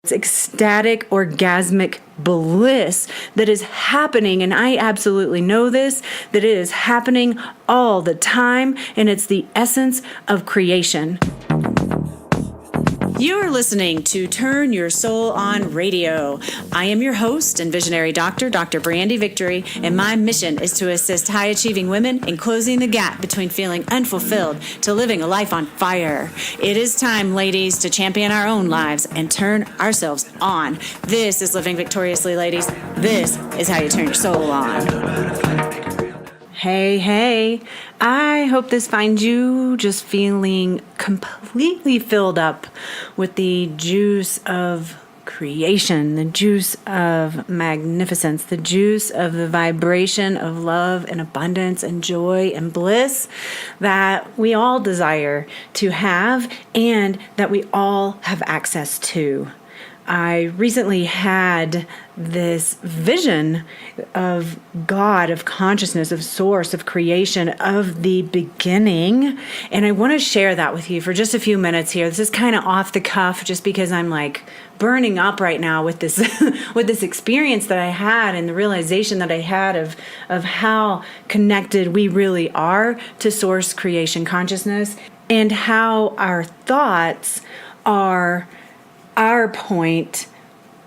It's ecstatic, orgasmic bliss that is happening, and I absolutely know this, that it is happening all the time, and it's the essence of creation. You are listening to Turn Your Soul On Radio. I am your host and visionary doctor, Dr. Brandy Victory, and my mission is to assist high-achieving women in closing the gap between feeling unfulfilled to living a life on fire. It is time, ladies, to champion our own lives and turn ourselves on. This is Living Victoriously, ladies. This is how you turn your soul on. Hey, I hope this finds you just feeling completely filled up with the juice of creation, the juice of magnificence, the juice of the vibration of love and abundance and joy and bliss that we all desire to have and that we all have access to. I recently had this vision of God, of consciousness, of source, of creation, of the beginning. And I want to share that with you for just a few minutes here. This is kind of off the cuff just because I'm like burning up right now with this with this experience that I had and the realization that I had of how connected we really are to source creation consciousness and how our thoughts are our point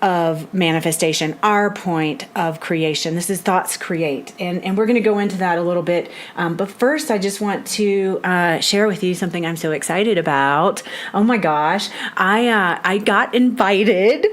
of manifestation, our point of creation. This is thoughts create. And we're going to go into that a little bit. But first, I just want to share with you something I'm so excited about. Oh my gosh, I got invited.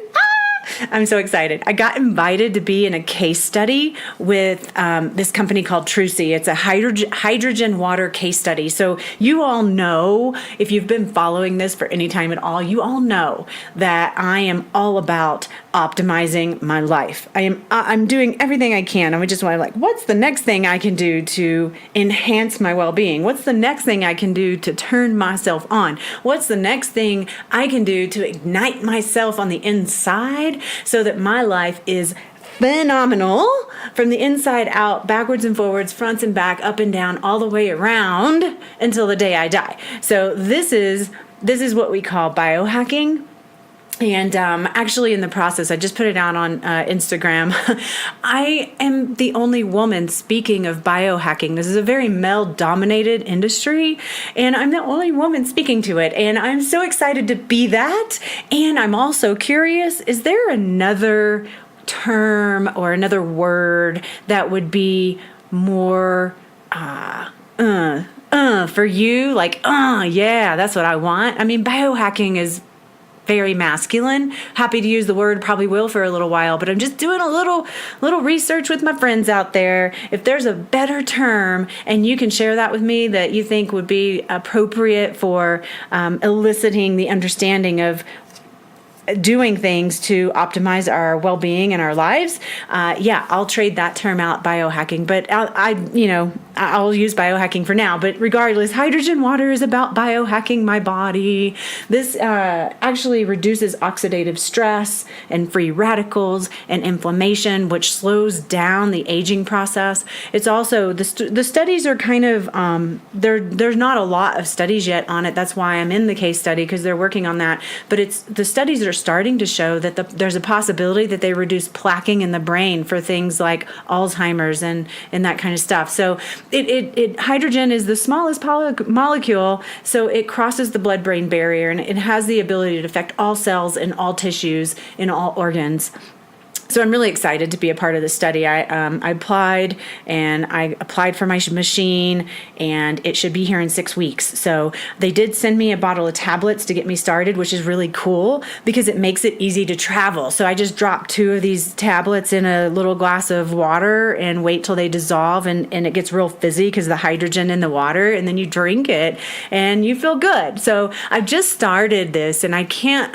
I'm so excited. I got invited to be in a case study with this company called Trucy. It's a hydrogen water case study. So you all know, if you've been following this for any time at all, you all know that I am all about optimizing my life. I'm doing everything I can. I just want to what's the next thing I can do to enhance my well-being? What's the next thing I can do to turn myself on? What's the next thing I can do to ignite myself on the inside so that my life is phenomenal from the inside out, backwards and forwards, fronts and back, up and down, all the way around until the day I die. So this is what we call biohacking. And actually in the process, I just put it out on Instagram. I am the only woman speaking of biohacking. This is a very male-dominated industry, and I'm the only woman speaking to it. And I'm so excited to be that. And I'm also curious, is there another term or another word that would be more for you? Yeah, that's what I want. I mean, biohacking is very masculine. Happy to use the word, probably will for a little while, but I'm just doing a little research with my friends out there. If there's a better term and you can share that with me that you think would be appropriate for eliciting the understanding of doing things to optimize our well-being and our lives, I'll trade that term out, biohacking. But I'll use biohacking for now. But regardless, hydrogen water is about biohacking my body. This actually reduces oxidative stress and free radicals and inflammation, which slows down the aging process. It's also the studies are kind of there's not a lot of studies yet on it. That's why I'm in the case study, because they're working on that. But the studies are starting to show that there's a possibility that they reduce plaquing in the brain for things like Alzheimer's and that kind of stuff. So hydrogen is the smallest molecule, so it crosses the blood-brain barrier, and it has the ability to affect all cells and all tissues in all organs. So I'm really excited to be a part of this study. I applied for my machine, and it should be here in 6 weeks. So they did send me a bottle of tablets to get me started, which is really cool because it makes it easy to travel. So I just drop 2 of these tablets in a little glass of water and wait till they dissolve, and it gets real fizzy because of the hydrogen in the water, and then you drink it and you feel good. So I've just started this, and I can't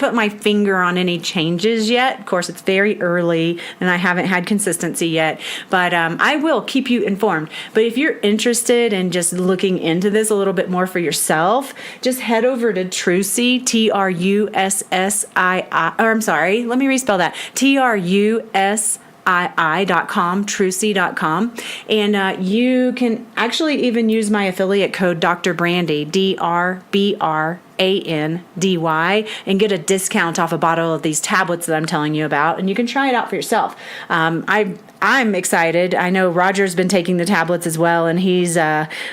put my finger on any changes yet. Of course, it's very early and I haven't had consistency yet, but I will keep you informed. But if you're interested in just looking into this a little bit more for yourself, just head over to Trucy, let me respell that, TRUSSII.com, Trucy.com. And you can actually even use my affiliate code Dr. Brandy, DRBRANDY. Brandy, and get a discount off a bottle of these tablets that I'm telling you about, and you can try it out for yourself. I'm excited. I know Roger's been taking the tablets as well, and he's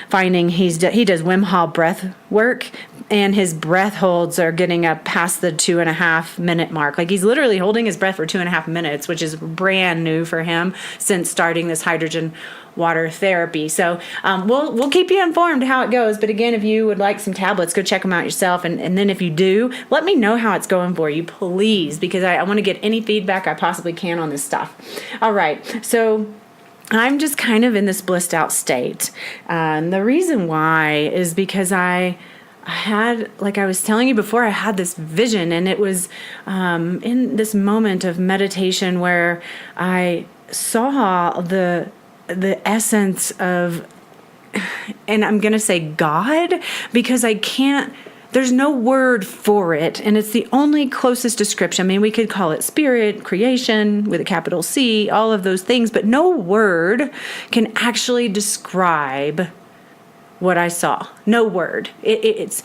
finding he does Wim Hof breath work, and his breath holds are getting up past the 2.5 minute mark. Like, he's literally holding his breath for 2.5 minutes, which is brand new for him since starting this hydrogen water therapy. So we'll keep you informed how it goes. But again, if you would like some tablets, go check them out yourself. And then if you do, let me know how it's going for you, please, because I want to get any feedback I possibly can on this stuff. All right. So I'm just kind of in this blissed out state. The reason why is because I had, like I was telling you before, I had this vision, and it was in this moment of meditation where I saw the essence of, and I'm going to say God, because there's no word for it, and it's the only closest description. I mean, we could call it spirit, creation with a capital C, all of those things, but no word can actually describe what I saw. No word. It's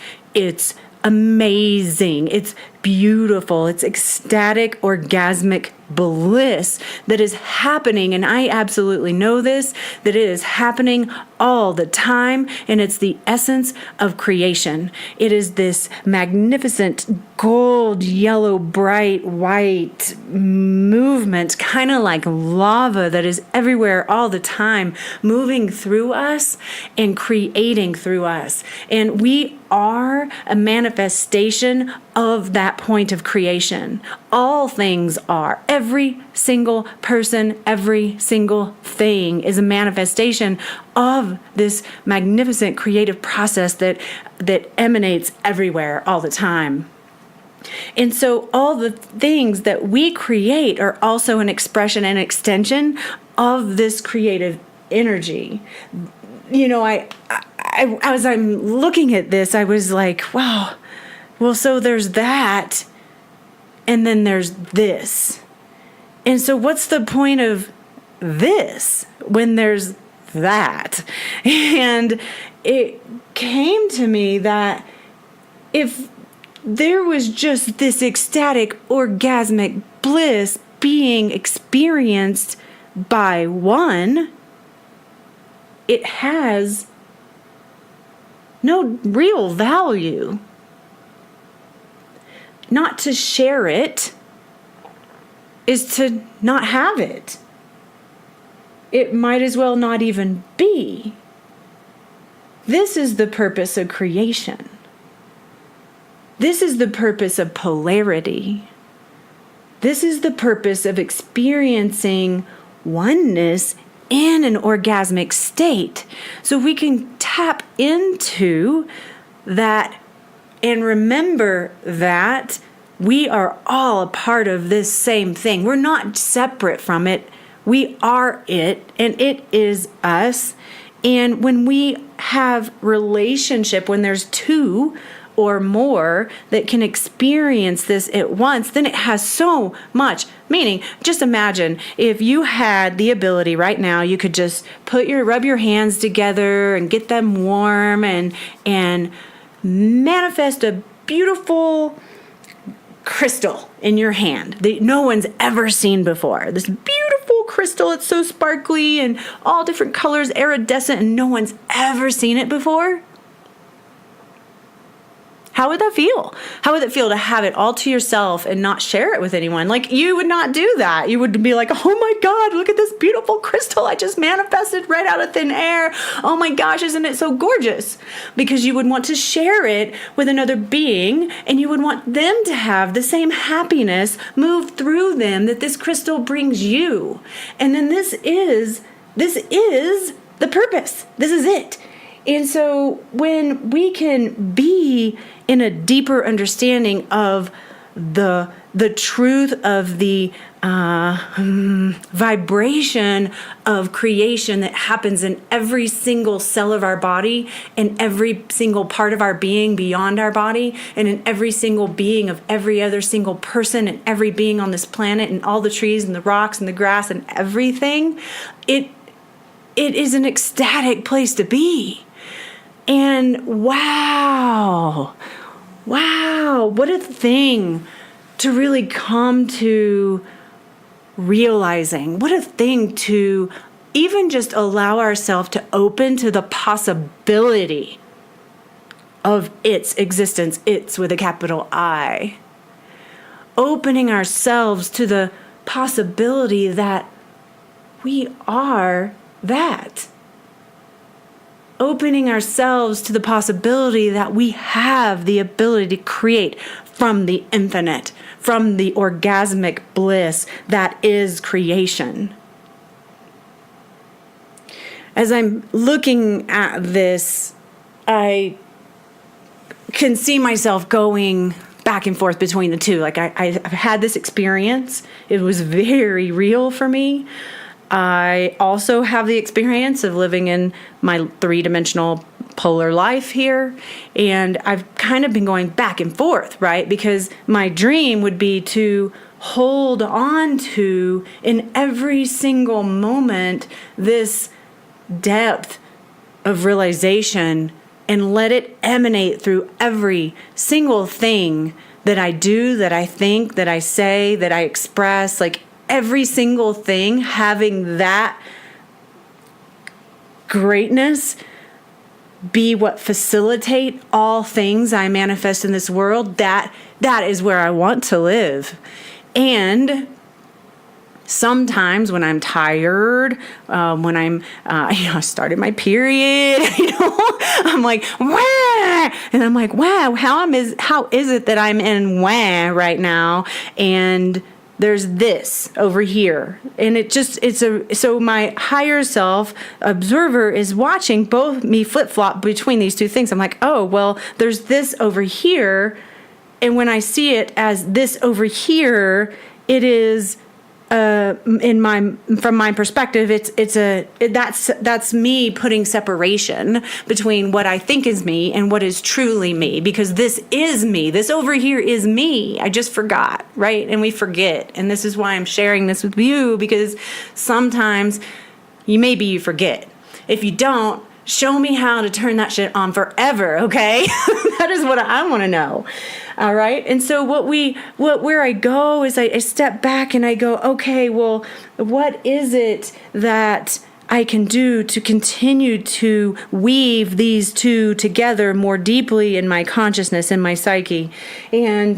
amazing. It's beautiful. It's ecstatic, orgasmic bliss that is happening. And I absolutely know this, that it is happening all the time. And it's the essence of creation. It is this magnificent gold, yellow, bright, white movement, kind of like lava that is everywhere all the time, moving through us and creating through us. And we are a manifestation of that point of creation. All things are. Every single person, every single thing is a manifestation of this magnificent creative process that emanates everywhere all the time. And so all the things that we create are also an expression and extension of this creative energy. You know, I as I'm looking at this, I was like, wow, well, so there's that, and then there's this. And so what's the point of this when there's that? And it came to me that if there was just this ecstatic, orgasmic bliss being experienced by one, it has no real value. Not to share it is to not have it. It might as well not even be. This is the purpose of creation. This is the purpose of polarity. This is the purpose of experiencing oneness in an orgasmic state. So we can tap into that and remember that we are all a part of this same thing. We're not separate from it. We are it, and it is us. And when we have relationship, when there's two or more that can experience this at once, then it has so much meaning. Just imagine if you had the ability right now, you could just rub your hands together and get them warm and manifest a beautiful crystal in your hand that no one's ever seen before. This beautiful crystal, it's so sparkly and all different colors, iridescent, and no one's ever seen it before. How would that feel? How would it feel to have it all to yourself and not share it with anyone? Like, you would not do that. You would be like, oh my God, look at this beautiful crystal I just manifested right out of thin air. Oh my gosh, isn't it so gorgeous? Because you would want to share it with another being, and you would want them to have the same happiness move through them that this crystal brings you. And then this is the purpose. This is it. And so when we can be in a deeper understanding of the truth of the vibration of creation that happens in every single cell of our body, in every single part of our being beyond our body, and in every single being of every other single person and every being on this planet, and all the trees and the rocks and the grass and everything, it is an ecstatic place to be. And wow, Wow, what a thing to really come to realizing. What a thing to even just allow ourselves to open to the possibility of its existence, its with a capital I. Opening ourselves to the possibility that we are that. Opening ourselves to the possibility that we have the ability to create from the infinite, from the orgasmic bliss that is creation. As I'm looking at this, I can see myself going back and forth between the two. Like I've had this experience. It was very real for me. I also have the experience of living in my three-dimensional polar life here. And I've kind of been going back and forth, right? Because my dream would be to hold on to, in every single moment, this depth of realization and let it emanate through every single thing that I do, that I think, that I say, that I express, like every single thing, having that greatness be what facilitate all things I manifest in this world. That is where I want to live. And sometimes when I'm tired, when I'm, I started my period, I'm like, wah! And I'm like, wow, how is it that I'm in wah right now? And there's this over here. And so my higher self observer is watching both me flip-flop between these two things. I'm like, oh, well, there's this over here. And when I see it as this over here, it is, from my perspective, that's me putting separation between what I think is me and what is truly me, because this is me. This over here is me. I just forgot, right? And we forget. And this is why I'm sharing this with you, because sometimes you forget. If you don't, show me how to turn that shit on forever, okay? That is what I want to know. All right. And so where I go is I step back and I go, okay, well, what is it that I can do to continue to weave these two together more deeply in my consciousness and my psyche? And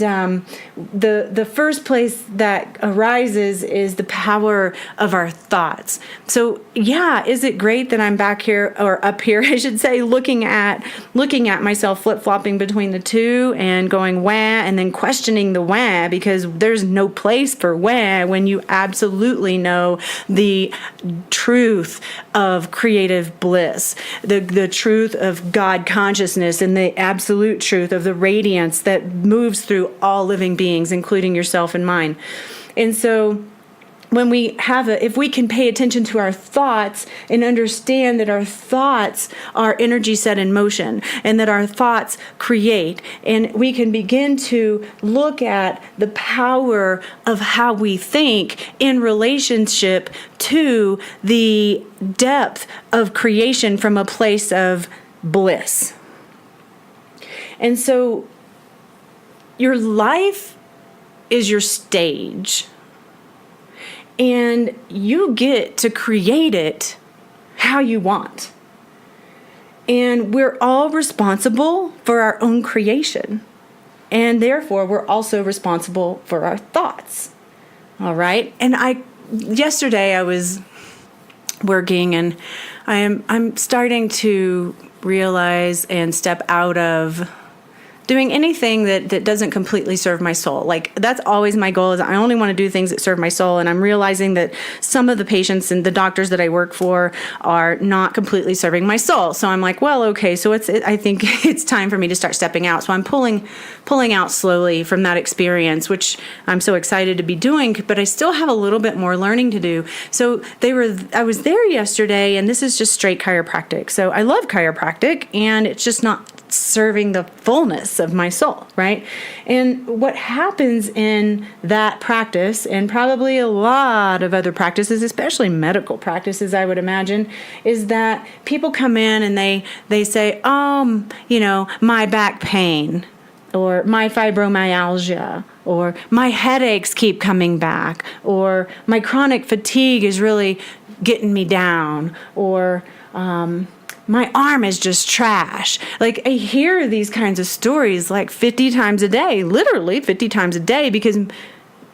the first place that arises is the power of our thoughts. So yeah, is it great that I'm back here, or up here, I should say, looking at myself flip-flopping between the two and going wah, and then questioning the wah, because there's no place for wah when you absolutely know the truth of creative bliss, the truth of God consciousness, and the absolute truth of the radiance that moves through all living beings, including yourself and mine. And so when if we can pay attention to our thoughts and understand that our thoughts are energy set in motion, and that our thoughts create, and we can begin to look at the power of how we think in relationship to the depth of creation from a place of bliss. And so your life is your stage. And you get to create it how you want. And we're all responsible for our own creation. And therefore, we're also responsible for our thoughts. All right? And yesterday I was working, and I'm starting to realize and step out of doing anything that doesn't completely serve my soul. Like, that's always my goal, is I only want to do things that serve my soul. And I'm realizing that some of the patients and the doctors that I work for are not completely serving my soul. So I'm like, well, okay, so I think it's time for me to start stepping out. So I'm pulling out slowly from that experience, which I'm so excited to be doing, but I still have a little bit more learning to do. So I was there yesterday, and this is just straight chiropractic. So I love chiropractic, and it's just not serving the fullness of my soul, right? And what happens in that practice, and probably a lot of other practices, especially medical practices, I would imagine, is that people come in and they say, my back pain. or my fibromyalgia, or my headaches keep coming back, or my chronic fatigue is really getting me down, or my arm is just trash. Like, I hear these kinds of stories like 50 times a day, literally 50 times a day, because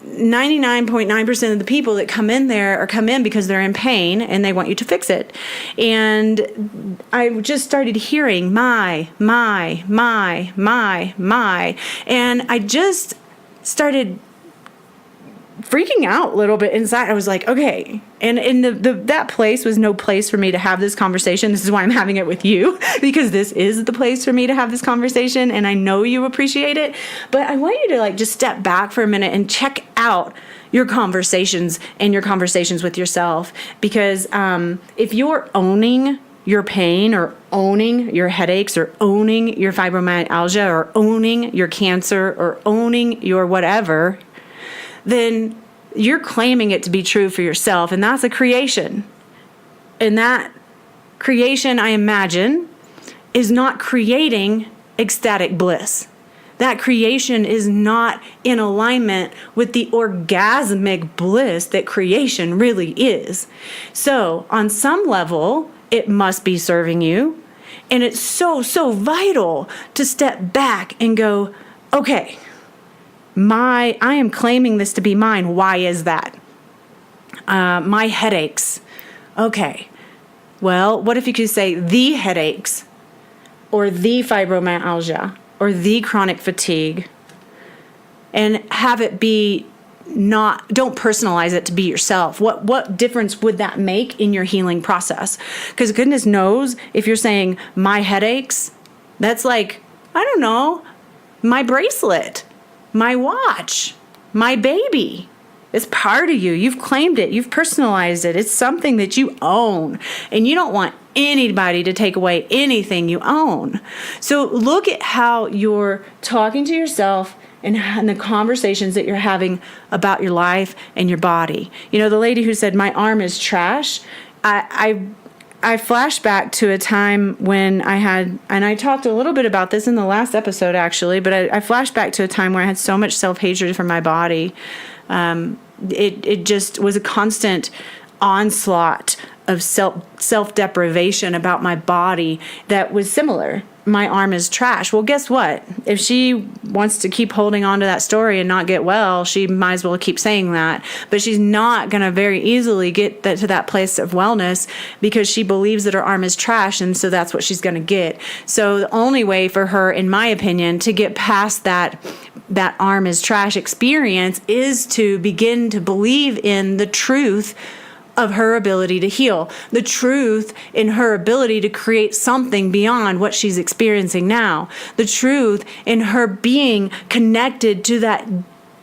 99.9% of the people that come in there come in because they're in pain and they want you to fix it. And I just started hearing my. And I just started freaking out a little bit inside. I was like, okay. And that place was no place for me to have this conversation. This is why I'm having it with you, because this is the place for me to have this conversation. And I know you appreciate it, but I want you to like just step back for a minute and check out your conversations and your conversations with yourself. Because if you're owning your pain, or owning your headaches, or owning your fibromyalgia, or owning your cancer, or owning your whatever, then you're claiming it to be true for yourself, and that's a creation. And that creation, I imagine, is not creating ecstatic bliss. That creation is not in alignment with the orgasmic bliss that creation really is. So, on some level, it must be serving you, and it's so vital to step back and go, okay, I am claiming this to be mine. Why is that? My headaches. Okay. Well, what if you could say the headaches, or the fibromyalgia, or the chronic fatigue, and have it be don't personalize it to be yourself. What difference would that make in your healing process? Because goodness knows, if you're saying my headaches, that's like, I don't know, my bracelet, my watch, my baby. It's part of you. You've claimed it. You've personalized it. It's something that you own, and you don't want anybody to take away anything you own. So look at how you're talking to yourself and the conversations that you're having about your life and your body. You know, the lady who said, my arm is trash, I flashed back to a time when I had, and I talked a little bit about this in the last episode actually, but I flashed back to a time where I had so much self-hatred for my body. It just was a constant onslaught of self-deprivation about my body that was similar. My arm is trash. Well, guess what? If she wants to keep holding on to that story and not get well, she might as well keep saying that. But she's not going to very easily get to that place of wellness, because she believes that her arm is trash, and so that's what she's going to get. So the only way for her, in my opinion, to get past that arm is trash experience is to begin to believe in the truth of her ability to heal, the truth in her ability to create something beyond what she's experiencing now, the truth in her being connected to that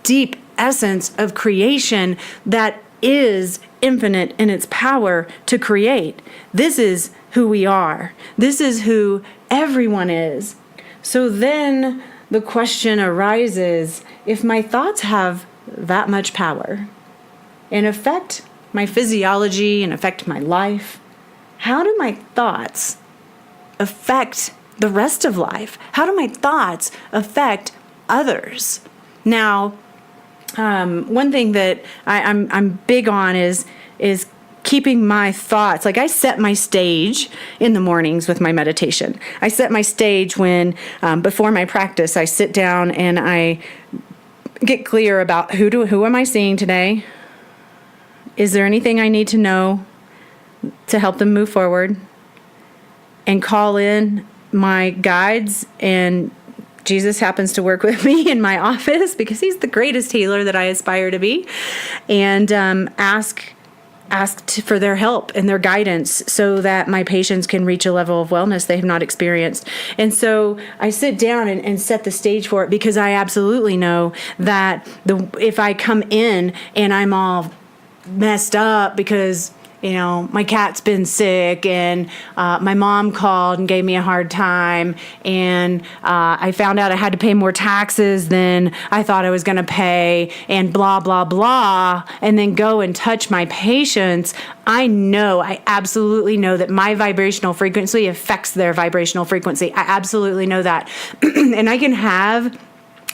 deep essence of creation that is infinite in its power to create. This is who we are. This is who everyone is. So then the question arises, if my thoughts have that much power and affect my physiology and affect my life, how do my thoughts affect the rest of life? How do my thoughts affect others? Now, one thing that I'm big on is keeping my thoughts. Like, I set my stage in the mornings with my meditation. I set my stage when before my practice, I sit down and I get clear about who am I seeing today? Is there anything I need to know to help them move forward? And call in my guides, and Jesus happens to work with me in my office because he's the greatest healer that I aspire to be, and ask for their help and their guidance so that my patients can reach a level of wellness they have not experienced. And so I sit down and set the stage for it, because I absolutely know that if I come in and I'm all messed up because my cat's been sick, and my mom called and gave me a hard time, and I found out I had to pay more taxes than I thought I was going to pay, and blah, blah, blah, and then go and touch my patients, I absolutely know that my vibrational frequency affects their vibrational frequency. I absolutely know that. And I can have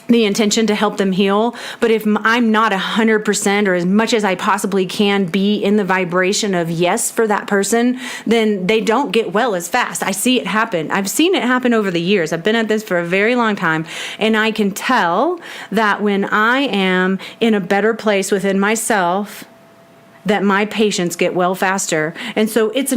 the intention to help them heal, but if I'm not 100% or as much as I possibly can be in the vibration of yes for that person, then they don't get well as fast. I see it happen. I've seen it happen over the years. I've been at this for a very long time, and I can tell that when I am in a better place within myself, that my patients get well faster. And so it's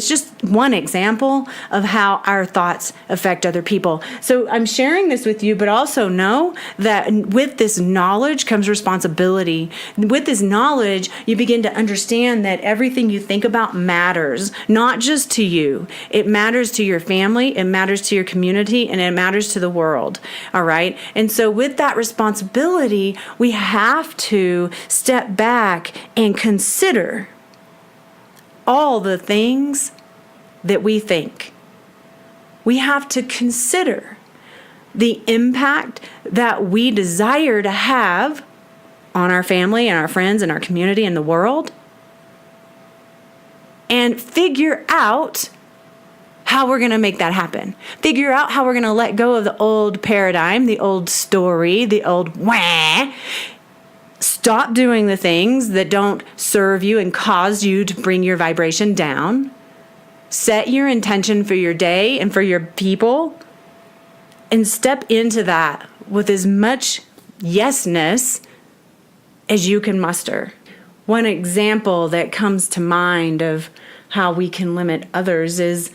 just one example of how our thoughts affect other people. So I'm sharing this with you, but also know that with this knowledge comes responsibility. With this knowledge, you begin to understand that everything you think about matters, not just to you. It matters to your family, it matters to your community, and it matters to the world. All right? And so with that responsibility, we have to step back and consider all the things that we think. We have to consider the impact that we desire to have on our family and our friends and our community and the world, and figure out how we're going to make that happen. Figure out how we're going to let go of the old paradigm, the old story, the old wah. Stop doing the things that don't serve you and cause you to bring your vibration down. Set your intention for your day and for your people, and step into that with as much yesness as you can muster. One example that comes to mind of how we can limit others is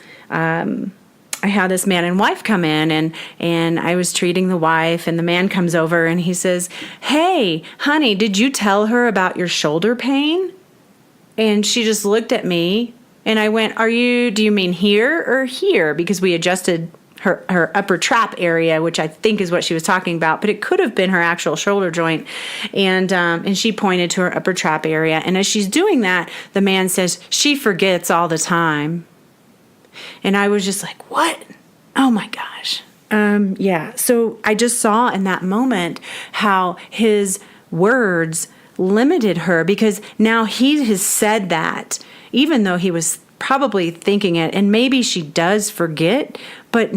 I had this man and wife come in, and I was treating the wife, and the man comes over and he says, "Hey, honey, did you tell her about your shoulder pain?" And she just looked at me, and I went, do you mean here or here? Because we adjusted her upper trap area, which I think is what she was talking about, but it could have been her actual shoulder joint. And she pointed to her upper trap area. And as she's doing that, the man says, "She forgets all the time." And I was just like, what? Oh my gosh. Yeah. So I just saw in that moment how his words limited her, because now he has said that, even though he was probably thinking it, and maybe she does forget, but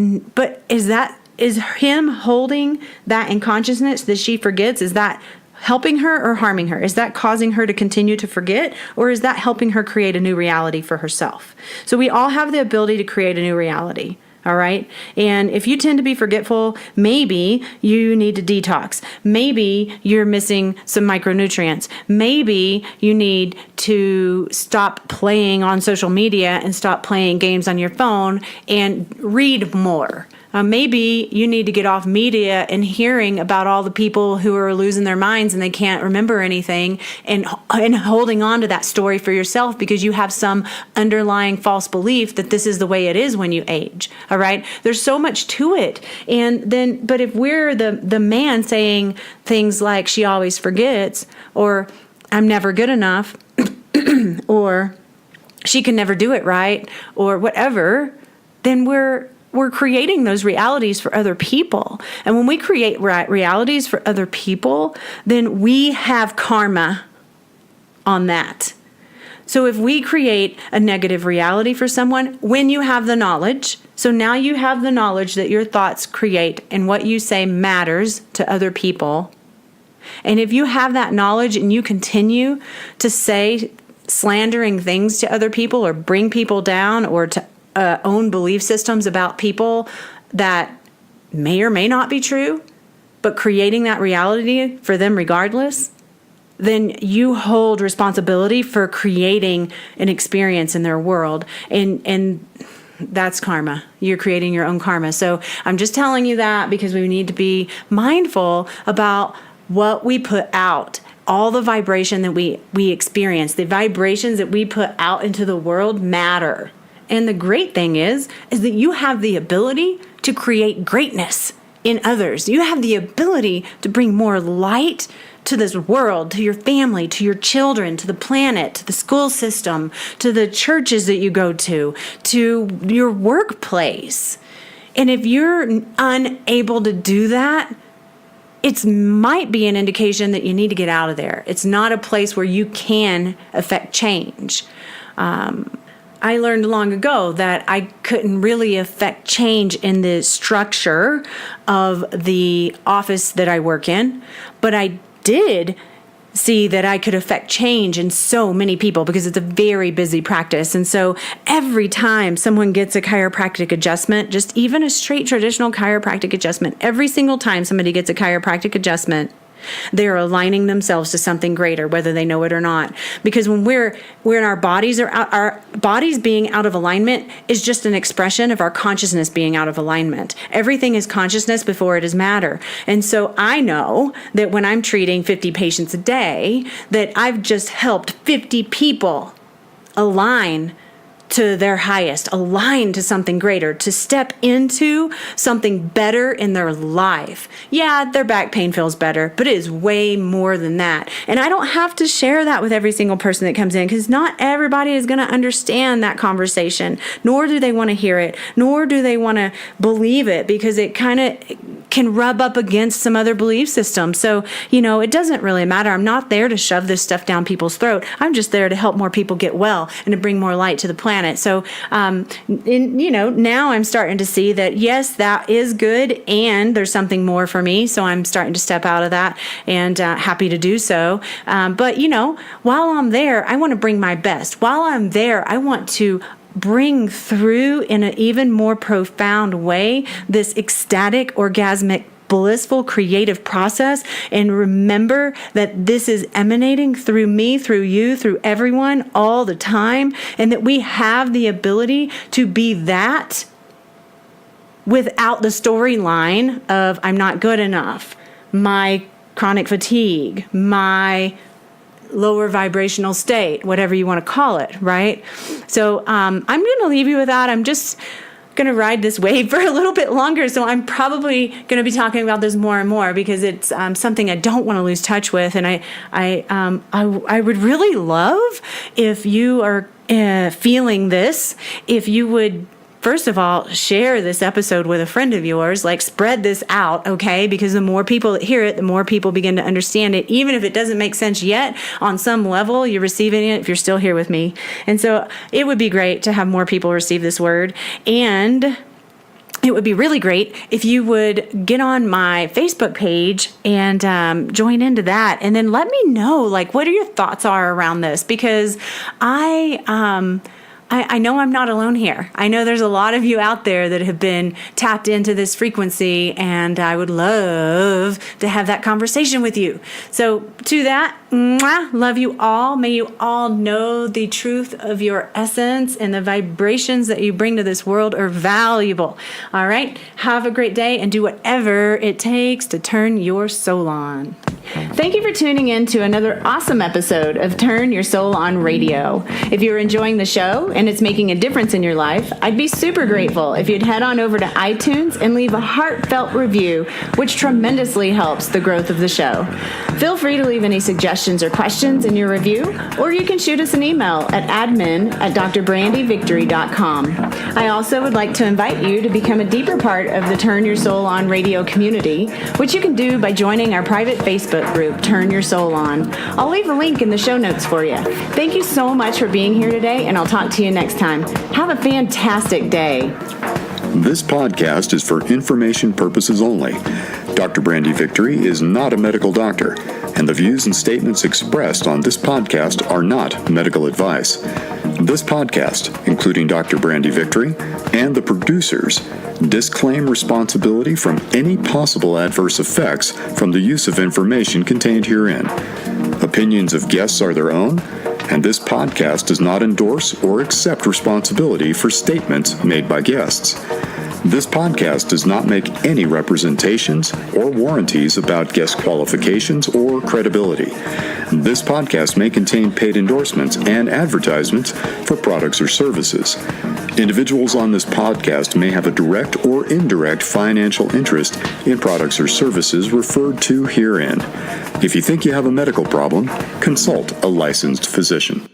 is him holding that in consciousness that she forgets, is that helping her or harming her? Is that causing her to continue to forget, or is that helping her create a new reality for herself? So we all have the ability to create a new reality. All right. And if you tend to be forgetful, maybe you need to detox. Maybe you're missing some micronutrients. Maybe you need to stop playing on social media and stop playing games on your phone and read more. Maybe you need to get off media and hearing about all the people who are losing their minds and they can't remember anything, and holding on to that story for yourself because you have some underlying false belief that this is the way it is when you age. All right. There's so much to it. But if we're the man saying things like "she always forgets," or "I'm never good enough," or "she can never do it right," or whatever, then we're creating those realities for other people. And when we create realities for other people, then we have karma on that. So if we create a negative reality for someone, when you have the knowledge, so now you have the knowledge that your thoughts create and what you say matters to other people. And if you have that knowledge and you continue to say slandering things to other people, or bring people down, or to own belief systems about people that may or may not be true, but creating that reality for them regardless, then you hold responsibility for creating an experience in their world. And that's karma. You're creating your own karma. So I'm just telling you that because we need to be mindful about what we put out. All the vibration that we experience, the vibrations that we put out into the world matter. And the great thing is that you have the ability to create greatness in others. You have the ability to bring more light to this world, to your family, to your children, to the planet, to the school system, to the churches that you go to your workplace. And if you're unable to do that, it might be an indication that you need to get out of there. It's not a place where you can affect change. I learned long ago that I couldn't really affect change in the structure of the office that I work in, but I did see that I could affect change in so many people because it's a very busy practice. And so every time someone gets a chiropractic adjustment, just even a straight traditional chiropractic adjustment, every single time somebody gets a chiropractic adjustment, they're aligning themselves to something greater, whether they know it or not. Because when we're in our bodies our bodies being out of alignment is just an expression of our consciousness being out of alignment. Everything is consciousness before it is matter. And so I know that when I'm treating 50 patients a day, that I've just helped 50 people align to their highest, align to something greater, to step into something better in their life. Yeah, their back pain feels better, but it is way more than that. And I don't have to share that with every single person that comes in because not everybody is going to understand that conversation, nor do they want to hear it, nor do they want to believe it because it kind of can rub up against some other belief system. So, it doesn't really matter. I'm not there to shove this stuff down people's throat. I'm just there to help more people get well and to bring more light to the planet. So, now I'm starting to see that, yes, that is good. And there's something more for me. So I'm starting to step out of that and happy to do so. But while I'm there, I want to bring my best. While I'm there, I want to bring through in an even more profound way this ecstatic, orgasmic, blissful, creative process, and remember that this is emanating through me, through you, through everyone all the time, and that we have the ability to be that without the storyline of I'm not good enough, my chronic fatigue, my lower vibrational state, whatever you want to call it, right? So I'm going to leave you with that. I'm just going to ride this wave for a little bit longer. So I'm probably going to be talking about this more and more because it's something I don't want to lose touch with. And I would really love if you are feeling this, if you would, first of all, share this episode with a friend of yours, spread this out, okay? Because the more people that hear it, the more people begin to understand it. Even if it doesn't make sense yet, on some level, you're receiving it if you're still here with me. And so it would be great to have more people receive this word. And it would be really great if you would get on my Facebook page and join into that. And then let me know, what your thoughts are around this. Because I know I'm not alone here. I know there's a lot of you out there that have been tapped into this frequency, and I would love to have that conversation with you. So to that, love you all. May you all know the truth of your essence and the vibrations that you bring to this world are valuable. All right? Have a great day and do whatever it takes to turn your soul on. Thank you for tuning in to another awesome episode of Turn Your Soul On Radio. If you're enjoying the show and it's making a difference in your life, I'd be super grateful if you'd head on over to iTunes and leave a heartfelt review, which tremendously helps the growth of the show. Feel free to leave any suggestions or questions in your review, or you can shoot us an email at admin@drbrandyvictory.com. I also would like to invite you to become a deeper part of the Turn Your Soul On Radio community, which you can do by joining our private Facebook group, Turn Your Soul On. I'll leave a link in the show notes for you. Thank you so much for being here today, and I'll talk to you next time. Have a fantastic day. This podcast is for information purposes only. Dr. Brandy Victory is not a medical doctor, and the views and statements expressed on this podcast are not medical advice. This podcast, including Dr. Brandy Victory and the producers, disclaim responsibility from any possible adverse effects from the use of information contained herein. Opinions of guests are their own, and this podcast does not endorse or accept responsibility for statements made by guests. This podcast does not make any representations or warranties about guest qualifications or credibility. This podcast may contain paid endorsements and advertisements for products or services. Individuals on this podcast may have a direct or indirect financial interest in products or services referred to herein. If you think you have a medical problem, consult a licensed physician.